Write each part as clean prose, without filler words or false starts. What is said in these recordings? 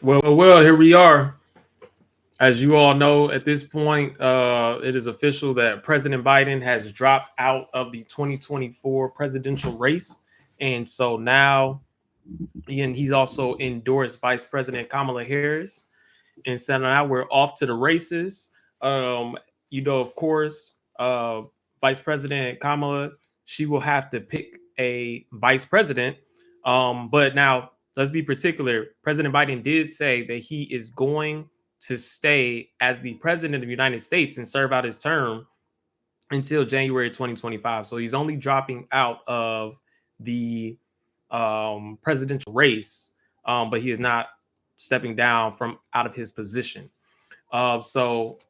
Well, here we are. As you all know, at this point, it is official that President Biden has dropped out of the 2024 presidential race. And so now, and he's also endorsed Vice President Kamala Harris. And so now we're off to the races. Um, of course, Vice President Kamala, she will have to pick a vice president. But now let's be particular. President Biden did say that he is going to stay as the president of the United States and serve out his term until January 2025. So he's only dropping out of the presidential race, but he is not stepping down from out of his position. So,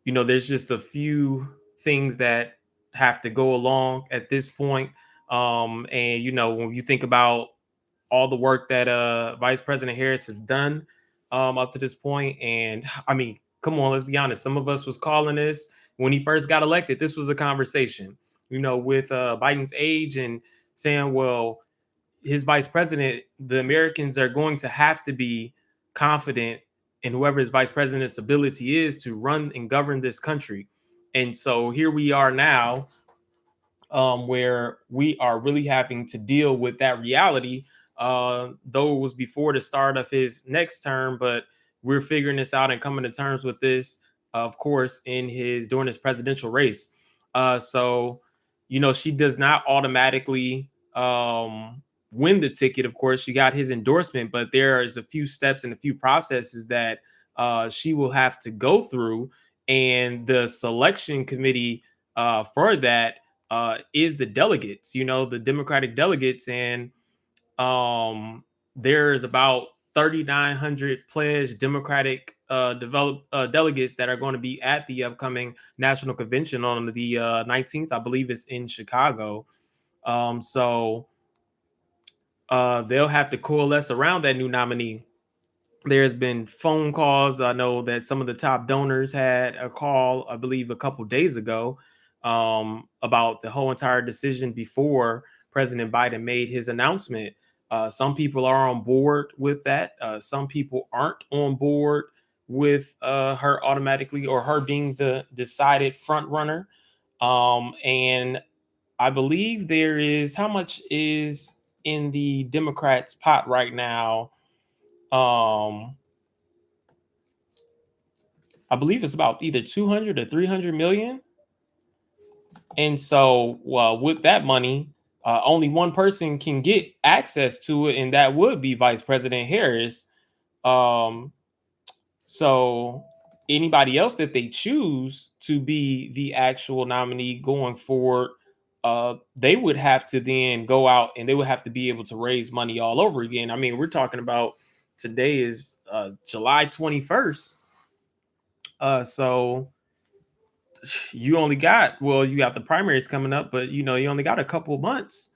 there's just a few things that have to go along at this point. And, when you think about all the work that Vice President Harris has done up to this point, and I mean, come on, let's be honest. Some of us was calling this when he first got elected. This was a conversation, with Biden's age and saying, well, his vice president, the Americans are going to have to be confident in whoever his vice president's ability is to run and govern this country. And so here we are now, where we are really having to deal with that reality. Though it was before the start of his next term, but we're figuring this out and coming to terms with this, of course, during his presidential race. So, she does not automatically win the ticket. Of course, she got his endorsement, but there is a few steps and a few processes that she will have to go through, and the selection committee for that is the delegates, the Democratic delegates. And there's about 3,900 pledged Democratic delegates that are going to be at the upcoming national convention on the 19th. I believe it's in Chicago. So they'll have to coalesce around that new nominee. There's been phone calls. I know that some of the top donors had a call, I believe, a couple days ago about the whole entire decision before President Biden made his announcement. Some people are on board with that. Some people aren't on board with her automatically, or her being the decided front runner. And I believe there is, how much is in the Democrats' pot right now? I believe it's about either 200 or 300 million. And so, with that money, only one person can get access to it, and that would be Vice President Harris. Um, so, anybody else that they choose to be the actual nominee going forward, they would have to then go out and they would have to be able to raise money all over again. I mean, we're talking about today is July 21st. So you only got, you got the primaries coming up, but you only got a couple of months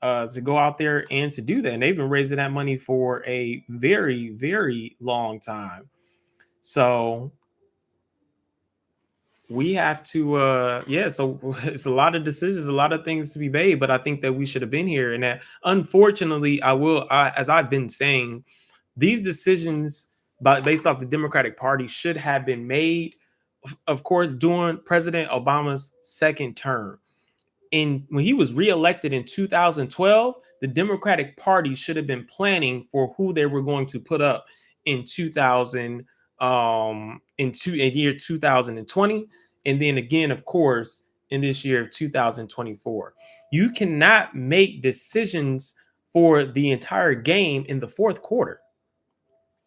to go out there and to do that. And they've been raising that money for a very, very long time. So we have to, so it's a lot of decisions, a lot of things to be made, but I think that we should have been here. And that, unfortunately, as I've been saying, these decisions based off the Democratic Party should have been made, of course, during President Obama's second term. And when he was reelected in 2012, the Democratic Party should have been planning for who they were going to put up in 2000, in year 2020, and then again, of course, in this year of 2024. You cannot make decisions for the entire game in the fourth quarter.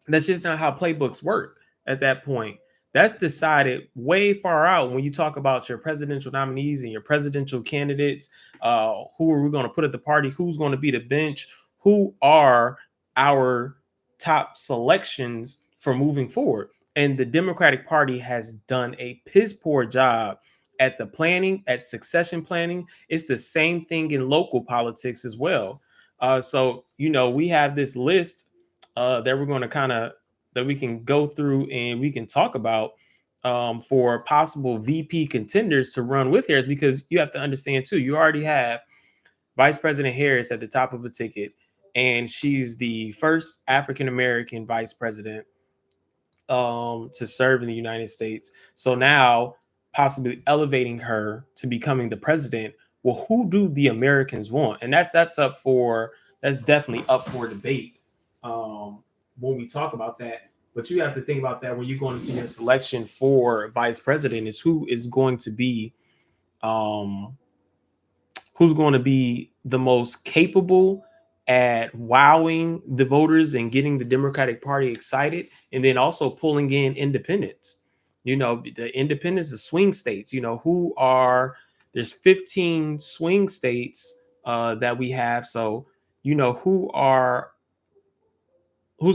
That's just not how playbooks work at that point. That's decided way far out when you talk about your presidential nominees and your presidential candidates. Who are we going to put at the party? Who's going to be the bench? Who are our top selections for moving forward? And the Democratic Party has done a piss poor job at the planning, at succession planning. It's the same thing in local politics as well. So, we have this list that we're going to that we can go through and we can talk about for possible VP contenders to run with Harris, because you have to understand too, you already have Vice President Harris at the top of a ticket, and she's the first African American vice president to serve in the United States. So now, possibly elevating her to becoming the president. Well, who do the Americans want? And that's definitely up for debate when we talk about that. But you have to think about that when you're going into your selection for vice president is um, who's going to be the most capable at wowing the voters and getting the Democratic Party excited, and then also pulling in independents. The independents, the swing states. There's 15 swing states that we have. So who's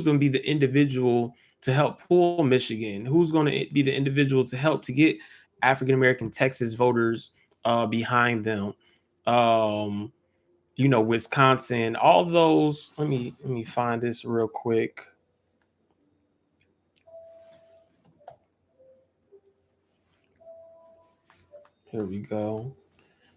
going to be the individual to help pull Michigan? Who's going to be the individual to help to get African American Texas voters behind them? Um, Wisconsin, all those. Let me find this real quick. Here we go.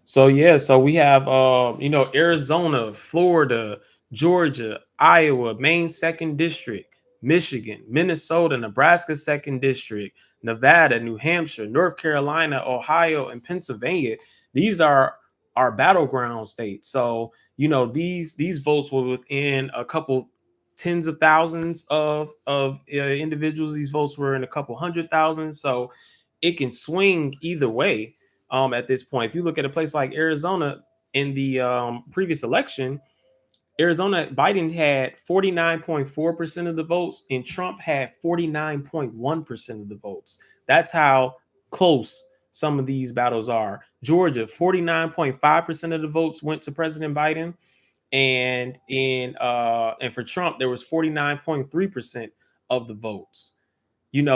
So yeah, so we have Arizona, Florida, Georgia, Iowa, Maine second district, Michigan, Minnesota, Nebraska second district, Nevada, New Hampshire, North Carolina, Ohio, and Pennsylvania. These are our battleground states. So these votes were within a couple tens of thousands of individuals. These votes were in a couple hundred thousand. So it can swing either way at this point. If you look at a place like Arizona in the previous election, Arizona, Biden had 49.4% of the votes and Trump had 49.1% of the votes. That's how close some of these battles are. Georgia, 49.5% of the votes went to President Biden. And for Trump, there was 49.3% of the votes.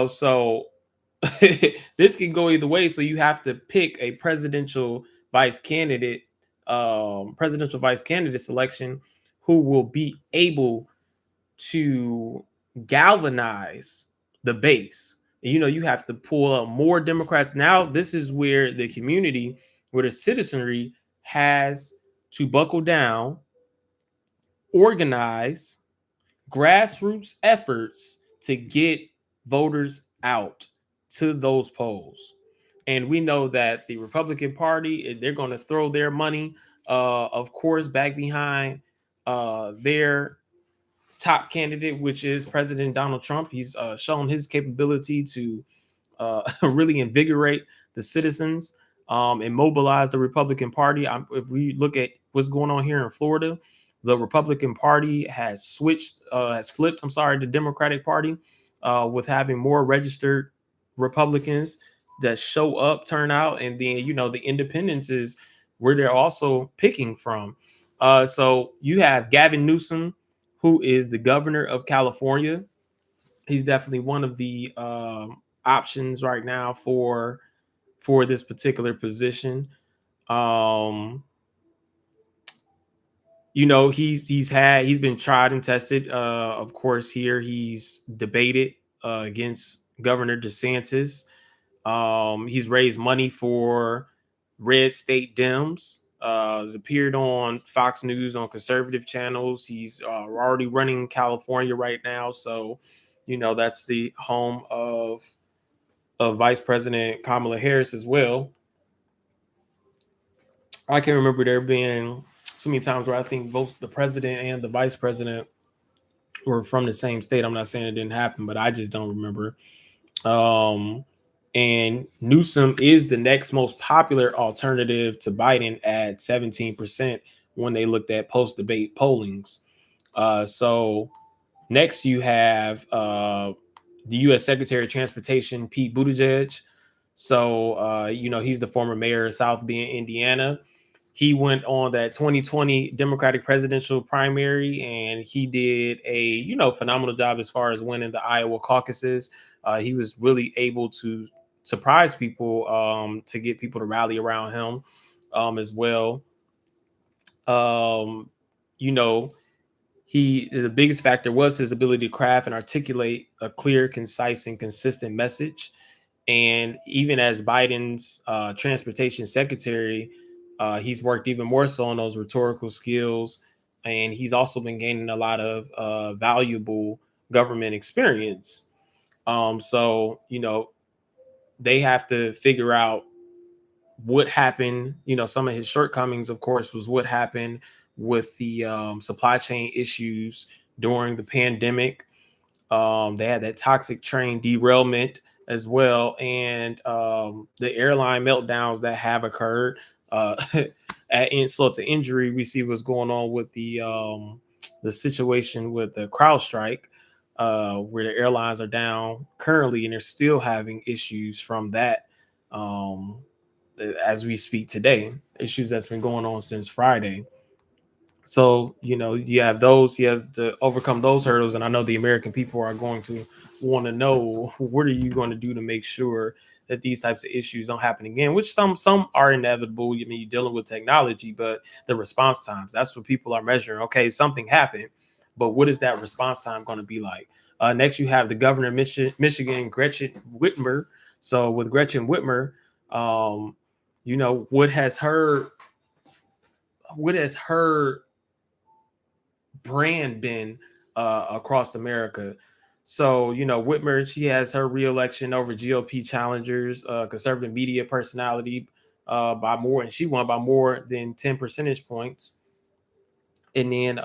So this can go either way. So you have to pick a presidential vice candidate selection who will be able to galvanize the base. You have to pull up more Democrats. Now, this is where the community, where the citizenry has to buckle down, organize, grassroots efforts to get voters out to those polls. And we know that the Republican Party, they're going to throw their money, of course, back behind their top candidate, which is President Donald Trump. He's shown his capability to really invigorate the citizens and mobilize the Republican Party. If we look at what's going on here in Florida, the Republican Party has flipped. I'm sorry, the Democratic Party, with having more registered Republicans that show up, turn out, and then the independents is where they're also picking from. So you have Gavin Newsom, who is the governor of California. He's definitely one of the options right now for this particular position. Um, he's been tried and tested. Of course, here he's debated against Governor DeSantis. He's raised money for red state Dems. Has appeared on Fox News on conservative channels. He's already running California right now, so that's the home of Vice President Kamala Harris as well. I can remember there being too many times where I think both the president and the vice president were from the same state. I'm not saying it didn't happen, but I just don't remember. Um, and Newsom is the next most popular alternative to Biden at 17% when they looked at post debate pollings. So next you have the U.S. Secretary of Transportation, Pete Buttigieg. So, he's the former mayor of South Bend, Indiana. He went on that 2020 Democratic presidential primary, and he did a phenomenal job as far as winning the Iowa caucuses. He was really able to surprise people, to get people to rally around him as well. Um, you know, the biggest factor was his ability to craft and articulate a clear, concise, and consistent message. And even as Biden's transportation secretary, he's worked even more so on those rhetorical skills and he's also been gaining a lot of valuable government experience. So they have to figure out what happened. Some of his shortcomings, of course, was what happened with the supply chain issues during the pandemic. They had that toxic train derailment as well, and the airline meltdowns that have occurred. At insult to injury, we see what's going on with the situation with the CrowdStrike, where the airlines are down currently, and they're still having issues from that. Um, as we speak today, issues that's been going on since Friday. So, you have those, he has to overcome those hurdles. And I know the American people are going to want to know, what are you going to do to make sure that these types of issues don't happen again, which some are inevitable. I mean, you're dealing with technology, but the response times, that's what people are measuring. Okay, something happened, but what is that response time going to be like? Next, you have the governor of Michigan, Gretchen Whitmer. So with Gretchen Whitmer, um, what has her brand been across America? So, Whitmer, she has her reelection over GOP challengers, conservative media personality, by more, and she won by more than 10 percentage points. And then,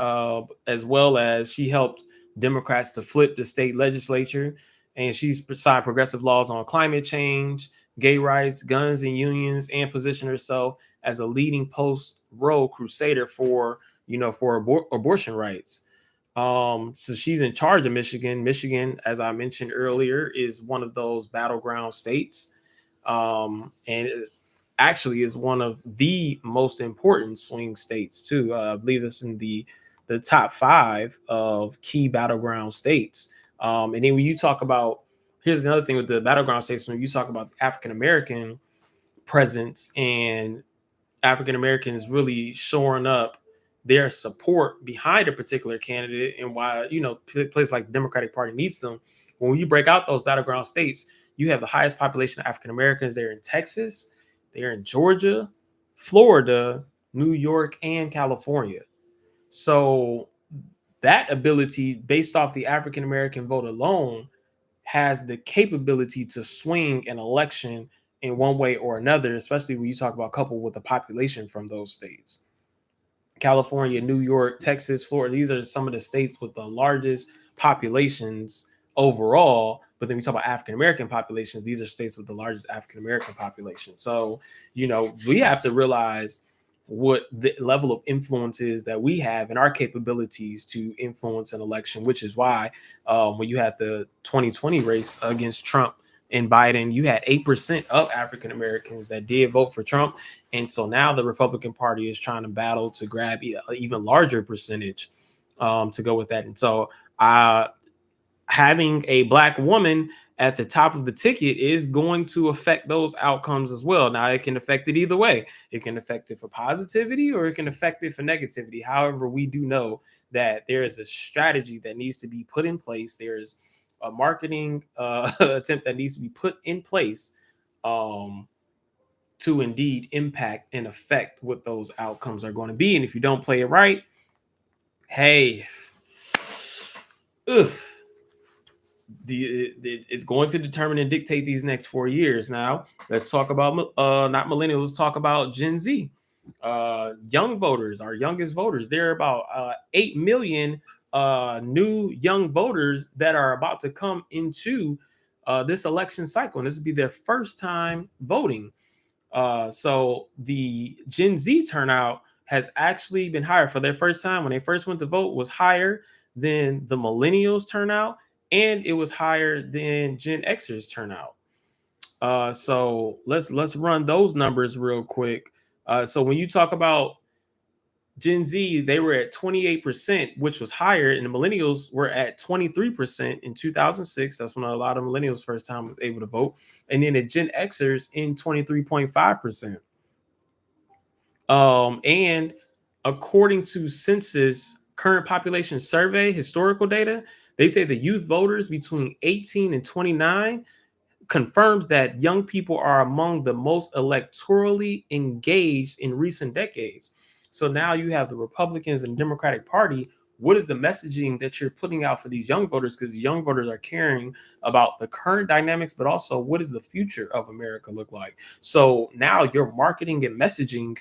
as well as she helped Democrats to flip the state legislature, and she's signed progressive laws on climate change, gay rights, guns and unions, and positioned herself as a leading post-Roe crusader for abortion rights. So she's in charge of Michigan. Michigan, as I mentioned earlier, is one of those battleground states, and it actually is one of the most important swing states too. I believe it's in the top 5 of key battleground states. And then when you talk about, here's another thing with the battleground states, when you talk about African American presence and African Americans really shoring up their support behind a particular candidate, and why places like the Democratic Party needs them. When you break out those battleground states, you have the highest population of African Americans. They're in Texas, they're in Georgia, Florida, New York, and California. So that ability, based off the African American vote alone, has the capability to swing an election in one way or another, especially when you talk about coupled with the population from those states. California, New York, Texas, Florida, these are some of the states with the largest populations overall. But then we talk about African American populations, these are states with the largest African American population. So, we have to realize what the level of influence is that we have and our capabilities to influence an election, which is why when you had the 2020 race against Trump and Biden, you had 8% of African Americans that did vote for Trump. And so now the Republican Party is trying to battle to grab an even larger percentage to go with that. And so having a Black woman at the top of the ticket is going to affect those outcomes as well. Now, it can affect it either way. It can affect it for positivity or it can affect it for negativity. However, we do know that there is a strategy that needs to be put in place. There's a marketing attempt that needs to be put in place um, to indeed impact and affect what those outcomes are going to be. And if you don't play it right, hey, ugh, it's going to determine and dictate these next 4 years. Now, let's talk about not millennials. Let's talk about Gen Z, young voters, our youngest voters. There are about 8 million new young voters that are about to come into this election cycle, and this will be their first time voting. So the Gen Z turnout has actually been higher for their first time. When they first went to vote, was higher than the millennials turnout, and it was higher than Gen Xers turnout. So let's run those numbers real quick. So when you talk about Gen Z, they were at 28%, which was higher, and the millennials were at 23% in 2006. That's when a lot of millennials first time was able to vote. And then the Gen Xers in 23.5%. And according to Census current population survey historical data, they say the youth voters between 18 and 29 confirms that young people are among the most electorally engaged in recent decades. So now you have the Republicans and Democratic Party. What is the messaging that you're putting out for these young voters? Because young voters are caring about the current dynamics, but also what does the future of America look like? So now your marketing and messaging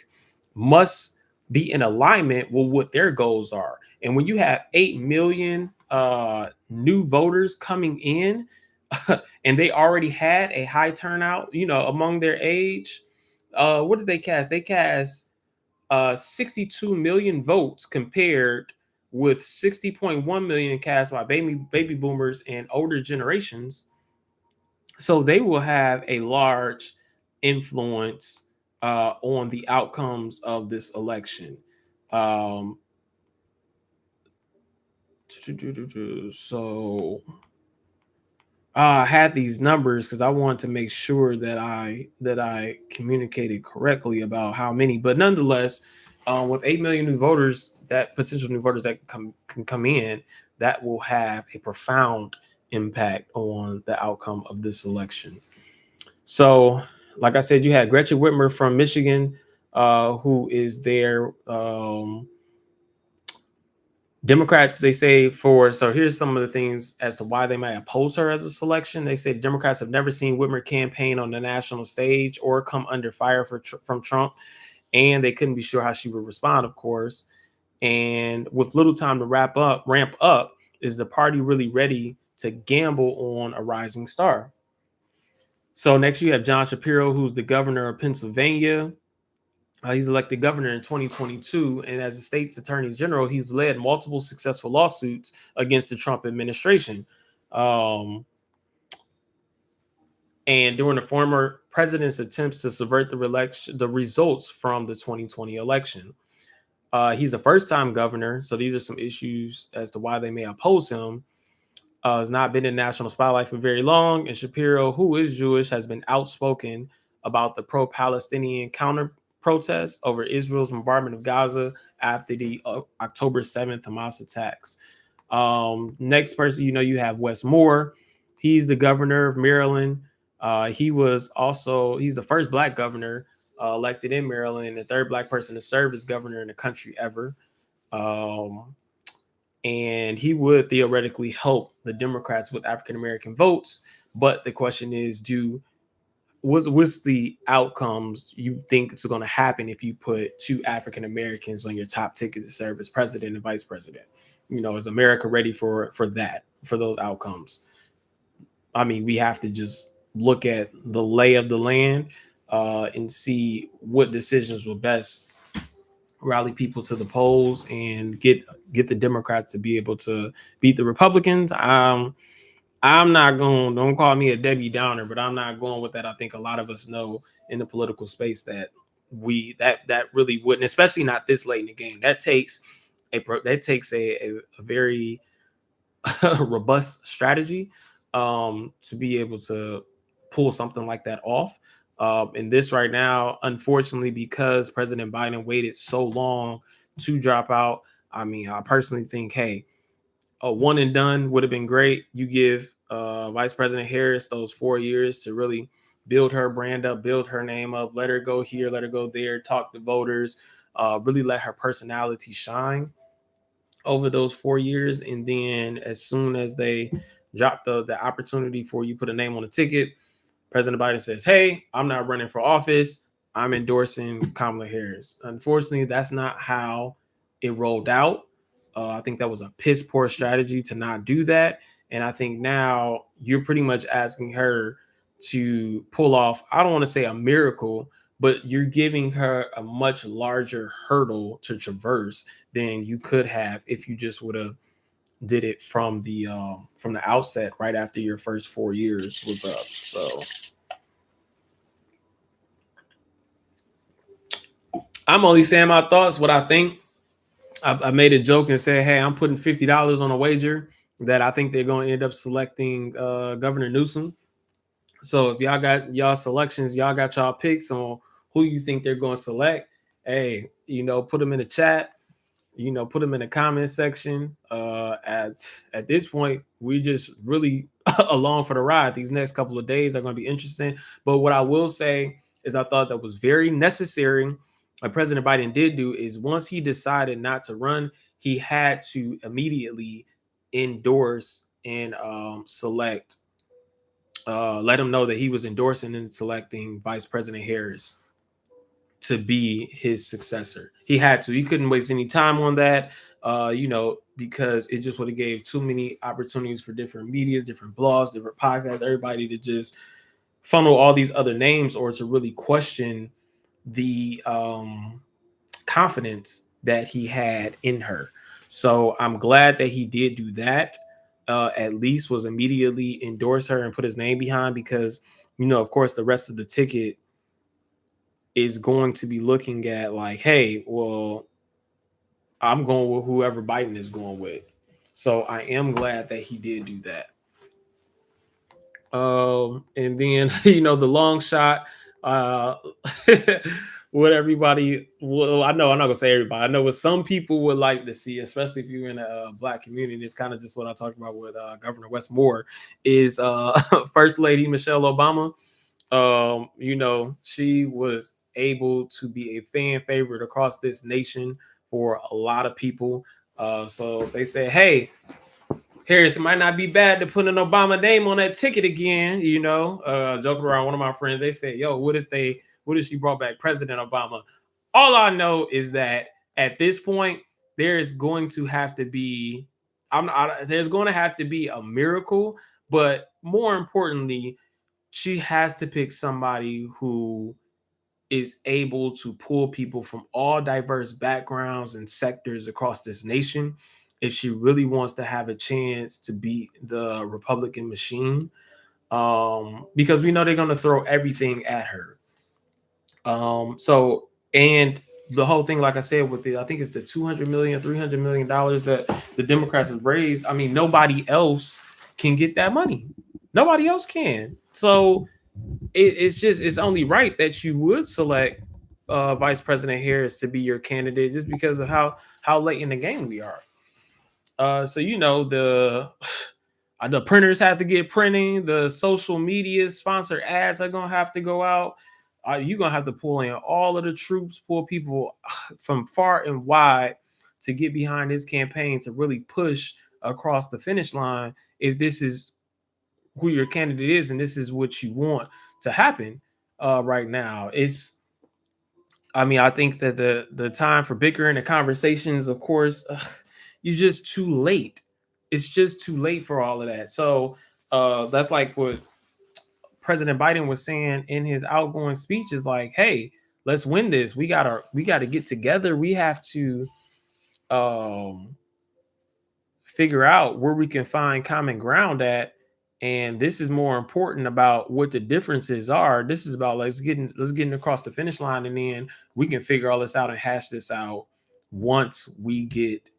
must be in alignment with what their goals are. And when you have 8 million new voters coming in, and they already had a high turnout, among their age, what did they cast? They cast 62 million votes compared with 60.1 million cast by baby boomers and older generations. So they will have a large influence on the outcomes of this election. Um, so I had these numbers because I wanted to make sure that I communicated correctly about how many. But nonetheless, with 8 million new voters, that potential new voters that can come in, that will have a profound impact on the outcome of this election. So, like I said, you had Gretchen Whitmer from Michigan, who is there. Democrats, they say so here's some of the things as to why they might oppose her as a selection. They say Democrats have never seen Whitmer campaign on the national stage or come under fire from Trump, and they couldn't be sure how she would respond, of course. And with little time to ramp up, is the party really ready to gamble on a rising star? So next you have John Shapiro, who's the governor of Pennsylvania. He's elected governor in 2022, and as the state's attorney general, he's led multiple successful lawsuits against the Trump administration. Um, and during the former president's attempts to subvert the results from the 2020 election. He's a first-time governor, so these are some issues as to why they may oppose him. Has not been in national spotlight for very long, and Shapiro, who is Jewish, has been outspoken about the pro-Palestinian counter protests over Israel's bombardment of Gaza after the October 7th Hamas attacks. Next person, you have Wes Moore. He's the governor of Maryland. He's the first black governor elected in Maryland, and the third black person to serve as governor in the country ever. Um, and he would theoretically help the Democrats with African American votes. But the question is, what's the outcomes you think is going to happen if you put two African Americans on your top ticket to serve as president and vice president? Is America ready for those outcomes? I mean, we have to just look at the lay of the land and see what decisions will best rally people to the polls and get the Democrats to be able to beat the Republicans. I'm not going. Don't call me a Debbie Downer, but I'm not going with that. I think a lot of us know in the political space that that really wouldn't, especially not this late in the game. That takes a very robust strategy to be able to pull something like that off. And this right now, unfortunately, because President Biden waited so long to drop out, I mean, I personally think, hey, a one and done would have been great. You give Vice President Harris those 4 years to really build her brand up, build her name up, let her go here, let her go there, talk to voters, really let her personality shine over those 4 years. And then as soon as they drop the opportunity for you put a name on the ticket, President Biden says, hey, I'm not running for office. I'm endorsing Kamala Harris. Unfortunately, that's not how it rolled out. I think that was a piss poor strategy to not do that. And I think now you're pretty much asking her to pull off, I don't want to say a miracle, but you're giving her a much larger hurdle to traverse than you could have if you just would have did it from the outset right after your first 4 years was up. So I'm only saying my thoughts, what I think. I made a joke and said, hey, I'm putting $50 on a wager that I think they're going to end up selecting Governor Newsom. So if y'all got y'all selections, y'all got y'all picks on who you think they're going to select, hey, put them in the chat, put them in the comment section. At this point, we just really along for the ride. These next couple of days are going to be interesting. But what I will say is I thought that was very necessary what President Biden did do is once he decided not to run, he had to immediately endorse and select, let him know that he was endorsing and selecting Vice President Harris to be his successor. He had to. He couldn't waste any time on that, because it just would have gave too many opportunities for different medias, different blogs, different podcasts, everybody to just funnel all these other names or to really question the confidence that he had in her. So I'm glad that he did do that. At least was immediately endorse her and put his name behind, because of course the rest of the ticket is going to be looking at like, hey, well, I'm going with whoever Biden is going with. So I am glad that he did do that. And then the long shot, uh, what everybody, well, I know I'm not gonna say everybody. I know what some people would like to see, especially if you're in a Black community. It's kind of just what I talked about with Governor Wes Moore, is First Lady Michelle Obama. She was able to be a fan favorite across this nation for a lot of people. So they said, hey, Harris, it might not be bad to put an Obama name on that ticket again. Joking around, one of my friends, they said, yo, what if she brought back President Obama? All I know is that at this point, there is going to have to be, there's going to have to be a miracle, but more importantly, she has to pick somebody who is able to pull people from all diverse backgrounds and sectors across this nation if she really wants to have a chance to beat the Republican machine. Because we know they're going to throw everything at her. And the whole thing, like I said, with I think it's the $200 million, $300 million that the Democrats have raised. I mean, nobody else can get that money. Nobody else can. So it's only right that you would select Vice President Harris to be your candidate, just because of how late in the game we are. So the printers have to get printing. The social media sponsor ads are gonna have to go out. You're gonna have to pull in all of the troops, pull people from far and wide to get behind this campaign to really push across the finish line. If this is who your candidate is and this is what you want to happen right now, I think that the time for bickering and conversations, of course, you're just too late. It's just too late for all of that. So that's like what President Biden was saying in his outgoing speech, is like, hey, let's win this. We gotta get together. We have to figure out where we can find common ground at. And this is more important about what the differences are. This is about let's get across the finish line, and then we can figure all this out and hash this out once we get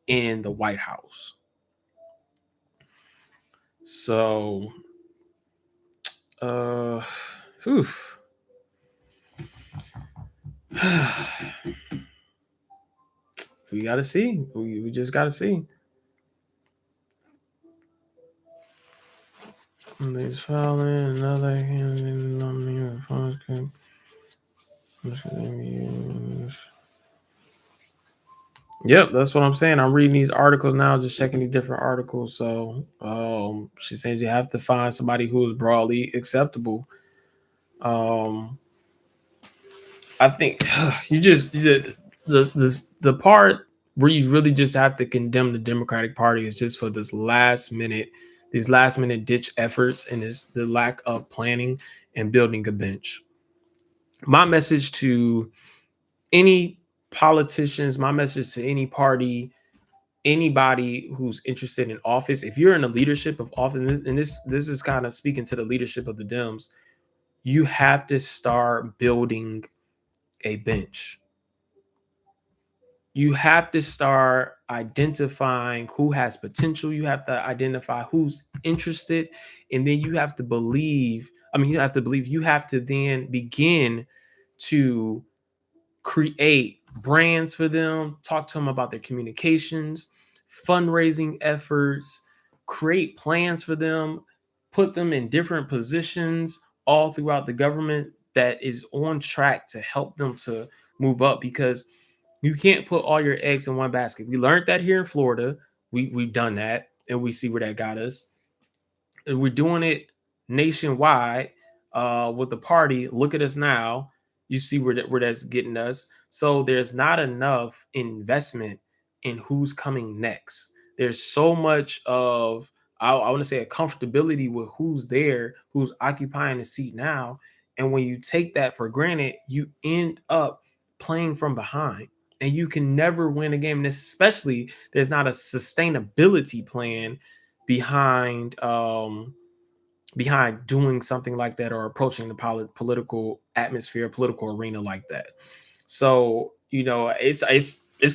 in the White House. So we gotta see. We just gotta see. These filing another Yep, that's what I'm saying. I'm reading these articles now, just checking these different articles. So she says you have to find somebody who is broadly acceptable. I think the part where you really just have to condemn the Democratic Party is just for these last minute ditch efforts, and it's the lack of planning and building a bench. My message to any politicians, my message to any party, anybody who's interested in office, if you're in the leadership of office, and this is kind of speaking to the leadership of the Dems, you have to start building a bench. You have to start identifying who has potential. You have to identify who's interested. And then you have to believe, you have to then begin to create brands for them, talk to them about their communications, fundraising efforts, create plans for them, put them in different positions all throughout the government that is on track to help them to move up, because you can't put all your eggs in one basket. We learned that here in Florida. We've done that, and we see where that got us. And we're doing it nationwide with the party. Look at us now. You see where that's getting us. So there's not enough investment in who's coming next. There's so much of, I want to say, a comfortability with who's there, who's occupying the seat now. And when you take that for granted, you end up playing from behind, and you can never win a game. And especially, there's not a sustainability plan behind behind doing something like that, or approaching the political atmosphere, political arena like that. So, it's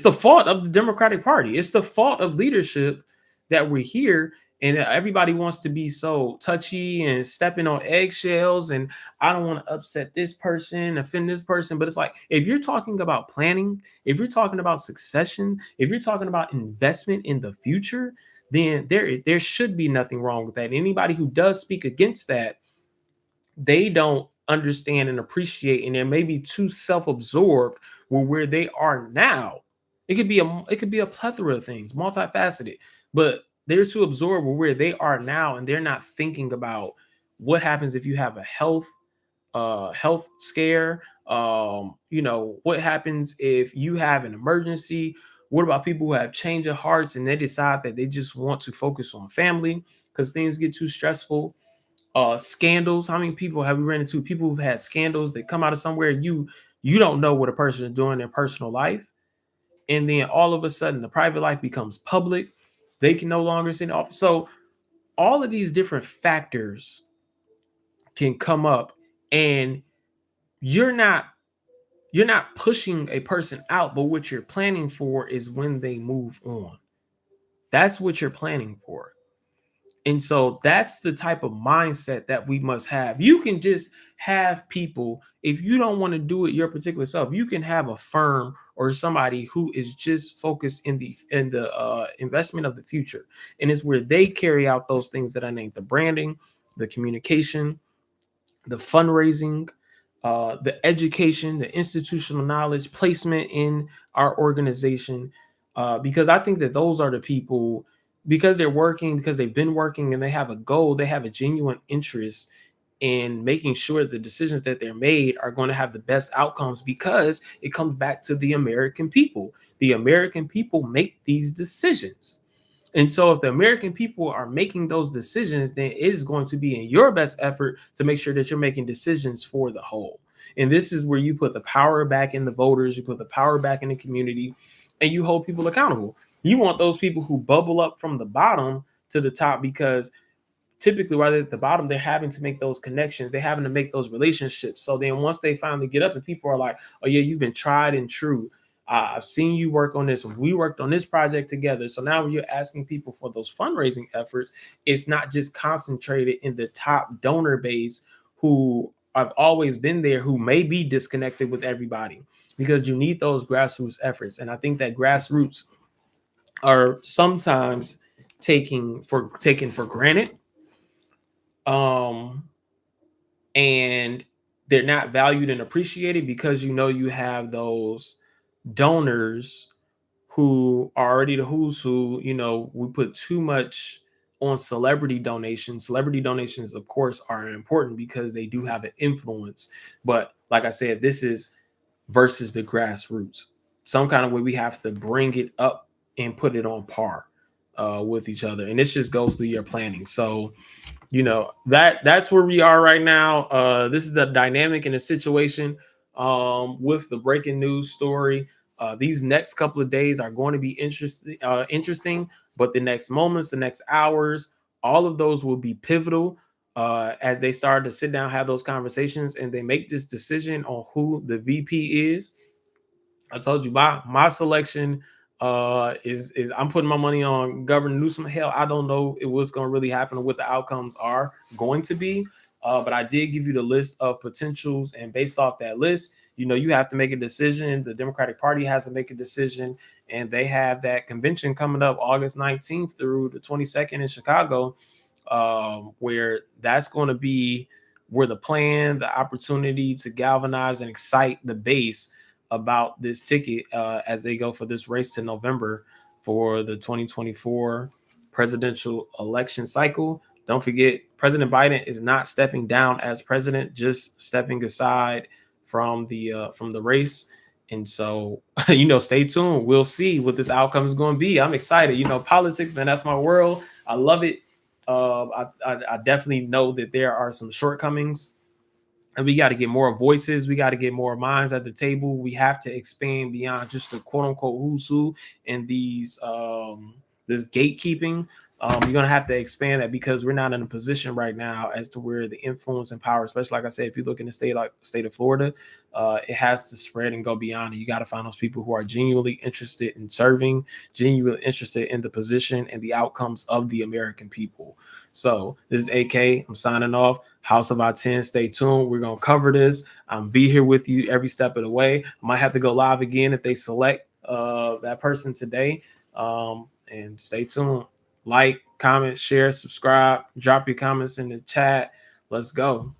the fault of the Democratic Party. It's the fault of leadership that we're here, and everybody wants to be so touchy and stepping on eggshells, and I don't want to upset this person, offend this person. But it's like, if you're talking about planning, if you're talking about succession, if you're talking about investment in the future, then there should be nothing wrong with that. Anybody who does speak against that, they don't understand and appreciate, and they're maybe too self-absorbed with where they are now. It could be a plethora of things, multifaceted, but they're too absorbed with where they are now, and they're not thinking about what happens if you have a health scare. What happens if you have an emergency? What about people who have change of hearts and they decide that they just want to focus on family because things get too stressful? Scandals. How many people have we ran into? People who've had scandals that come out of somewhere, you don't know what a person is doing in their personal life, and then all of a sudden the private life becomes public. They can no longer sit in office. So all of these different factors can come up, and you're not you're not pushing a person out, but what you're planning for is when they move on. That's what you're planning for. And so that's the type of mindset that we must have. You can just have people, if you don't want to do it your particular self, you can have a firm or somebody who is just focused in the investment of the future. And it's where they carry out those things that I named: the branding, the communication, the fundraising, the education, the institutional knowledge, placement in our organization. Because I think that those are the people, because they're working, because they've been working, and they have a goal, they have a genuine interest in making sure the decisions that they're made are going to have the best outcomes, because it comes back to the American people. The American people make these decisions. And so if the American people are making those decisions, then it is going to be in your best effort to make sure that you're making decisions for the whole. And this is where you put the power back in the voters, you put the power back in the community, and you hold people accountable. You want those people who bubble up from the bottom to the top, because typically while they're at the bottom, they're having to make those connections, they're having to make those relationships. So then once they finally get up and people are like, oh yeah, you've been tried and true, I've seen you work on this, we worked on this project together. So now when you're asking people for those fundraising efforts, it's not just concentrated in the top donor base who have always been there, who may be disconnected with everybody, because you need those grassroots efforts. And I think that grassroots are sometimes taken for granted, um, and they're not valued and appreciated, because you have those donors who are already the who's who. We put too much on celebrity donations. Celebrity donations, of course, are important because they do have an influence. But like I said, this is versus the grassroots. Some kind of way we have to bring it up and put it on par with each other. And this just goes through your planning. So that's where we are right now. This is the dynamic in the situation with the breaking news story. These next couple of days are going to be interesting, but the next moments, the next hours, all of those will be pivotal as they start to sit down, have those conversations, and they make this decision on who the VP is. I told you my selection is I'm putting my money on Governor Newsom. Hell, I don't know what's going to really happen or what the outcomes are going to be. But I did give you the list of potentials, and based off that list, you have to make a decision. The Democratic Party has to make a decision, and they have that convention coming up August 19th through the 22nd in Chicago, where that's going to be where the plan, the opportunity to galvanize and excite the base about this ticket as they go for this race to November for the 2024 presidential election cycle. Don't forget, President Biden is not stepping down as president, just stepping aside from the race. And so, stay tuned. We'll see what this outcome is going to be. I'm excited. Politics, man, that's my world. I love it. I definitely know that there are some shortcomings, and we got to get more voices. We got to get more minds at the table. We have to expand beyond just the quote unquote who's who and this gatekeeping. You're gonna have to expand that because we're not in a position right now as to where the influence and power, especially like I said, if you look in the state of Florida, it has to spread and go beyond it. You got to find those people who are genuinely interested in serving, genuinely interested in the position and the outcomes of the American people. So this is AK. I'm signing off. House of I-10. Stay tuned. We're gonna cover this. I'm be here with you every step of the way. I might have to go live again if they select that person today. And stay tuned. Like, comment, share, subscribe, drop your comments in the chat. Let's go.